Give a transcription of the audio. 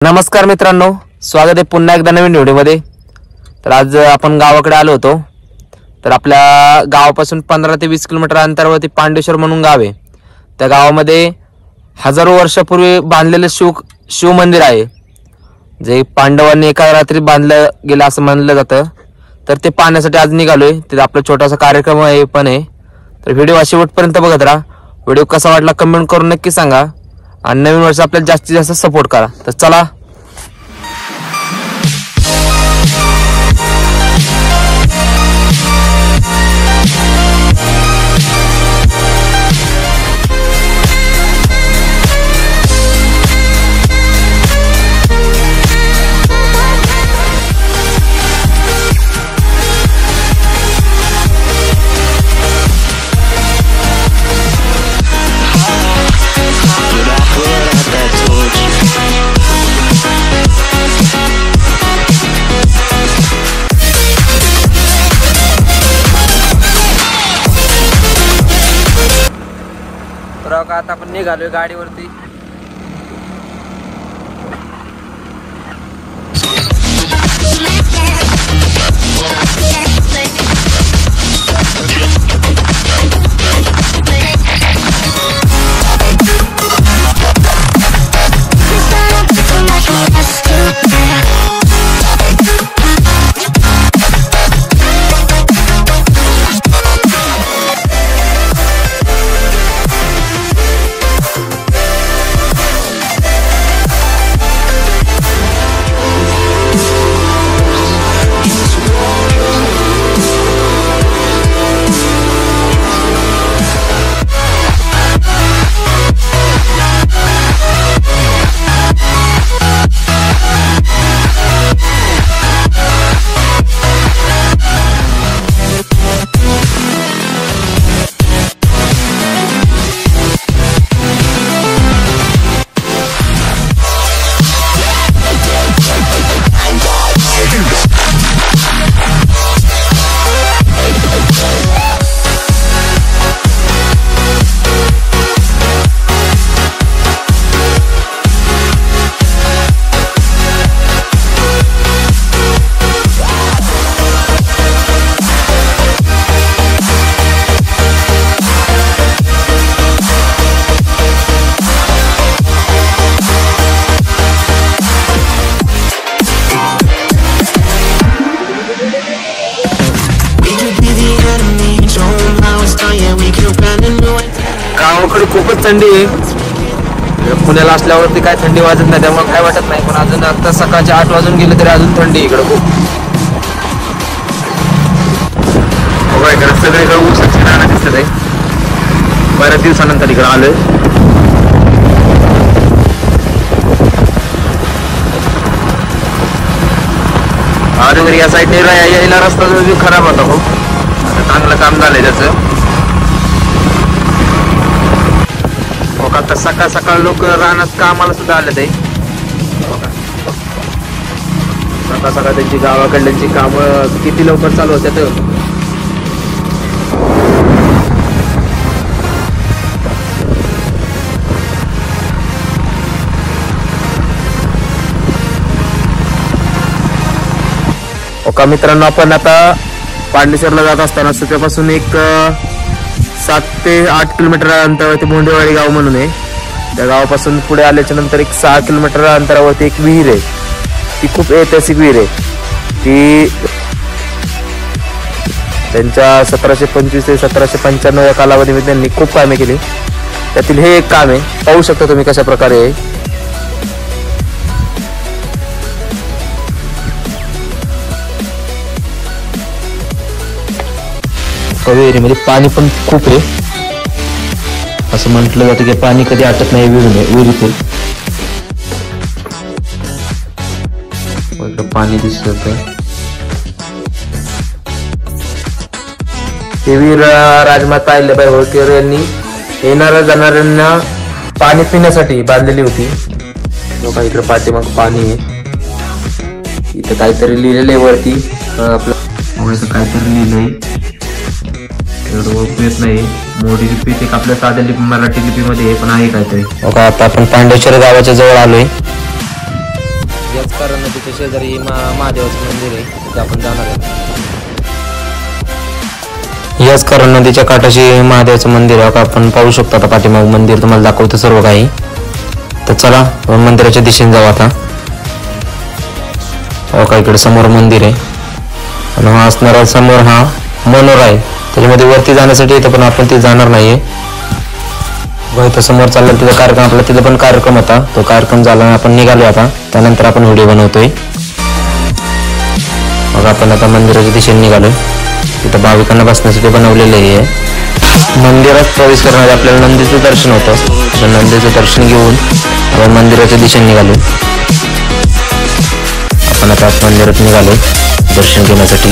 नमस्कार मित्रांनो, स्वागत आहे पुन्हा एकदा नवीन व्हिडिओमध्ये। तर आज आपण गावाकडे आलो होतो। तर आपल्या गावापासून 15 ते 20 किलोमीटर अंतरावरती पांडेश्वर म्हणून गाव आहे। त्या गावामध्ये हजारो वर्षापूर्वी बांधलेले शिव मंदिर आहे, जे पांडवांनी एका रात्री बांधलं गेलं असं म्हणलं जातं। तर ते पाहण्यासाठी आज निघालोय। ते आपला छोटासा कार्यक्रम आहे पण आहे। तर व्हिडिओ शेवटपर्यंत बघत राहा। व्हिडिओ कसा वाटला कमेंट करून नक्की सांगा आणि नवीन वर्ष आपल्याला जास्तीत जास्त सपोर्ट करा। तर चला आता आपण निघालोय गाडीवरती। गावाकडे खूपच थंडी आहे। पुण्याला असल्यावरती काय थंडी वाजत नाही, त्यामुळे काय वाटत नाही। पण अजून आता सकाळचे 8 वाजून गेले तरी अजून थंडी इकडे खूप। इकडे सगळीकडे ऊसाची रानं दिसत आहे। बऱ्याच दिवसानंतर इकडे आलोय। अजून या साईडने यायला रस्ता जो खराब होता खूप, चांगलं काम झालंय त्याचं। आता सकाळ सकाळ लोक रानात कामाला सुद्धा आले ते। सकाळ सकाळ त्यांची गावाकडल्यांची कामं किती लवकर चालू होत्यात। ओका मित्रांनो, आपण आता पांडेश्वरला जात असताना त्यापासून एक 7 ते 8 किलोमीटर अंतरावरती भोंडेवाडी गाव म्हणून आहे। त्या गावापासून पुढे आल्याच्या नंतर एक 6 किलोमीटर अंतरावरती एक विहीर आहे। ती खूप ऐतिहासिक विहीर आहे। ती त्यांच्या 1725 ते 1795 या कालावधीमध्ये त्यांनी खूप कामे केली। त्यातील हे एक काम आहे, पाहू शकता तुम्ही कशा प्रकारे आहे। विहिरीमध्ये पाणी पण खूप आहे, असं म्हटलं जातं की पाणी कधी आटत नाही विहिरीतून। पाणी दिसत हे विहीर राजमाता अहिल्याबाई होळकर यांनी येणाऱ्या जाणाऱ्यांना पाणी पिण्यासाठी बांधलेली होती। लोक इकडे पाठीमाग पाणी आहे। इथं काहीतरी लिहिलेलं आहे वरती, आपलं काहीतरी लिहिलंय। एवढं ओळखू येत नाही। मोडी लिपी एक आपल्या साध्या मराठी लिपीमध्ये पण आहे काहीतरी। आता आपण पांडेश्वर गावाच्या जवळ आलोय। याच कारण नदीच्या शेजारी महादेवाचं मंदिर आहे, तिथे आपण जाणार आहे. याच कारण नदीच्या काठाशी महादेवाचं मंदिर आहे. आपण पाहू शकतो आता पाठीमाग मंदिर तुम्हाला दाखवतो सर्व काही. तर चला मंदिराच्या दिशेने जाऊ आता. का इकडे समोर मंदिर आहे आणि हा असणारा समोर हा मनोरा आहे, त्याच्यामध्ये वरती जाण्यासाठी येतं पण आपण ते जाणार नाहीये. इथं समोर चालला तिथं कार्यक्रम, आपला तिथं पण कार्यक्रम होता, तो कार्यक्रम झाला आपण निघालो आता. त्यानंतर आपण व्हिडिओ बनवतोय. मग आपण आता मंदिराच्या दिशेने निघालोय. तिथं भाविकांना बसण्यासाठी बनवलेलं आहे. मंदिरात प्रवेश करण्यासाठी आपल्याला नंदीचं दर्शन होतं. नंदीचं दर्शन घेऊन आपण मंदिराच्या दिशेने निघालोय. आपण आता मंदिरात निघालोय दर्शन घेण्यासाठी.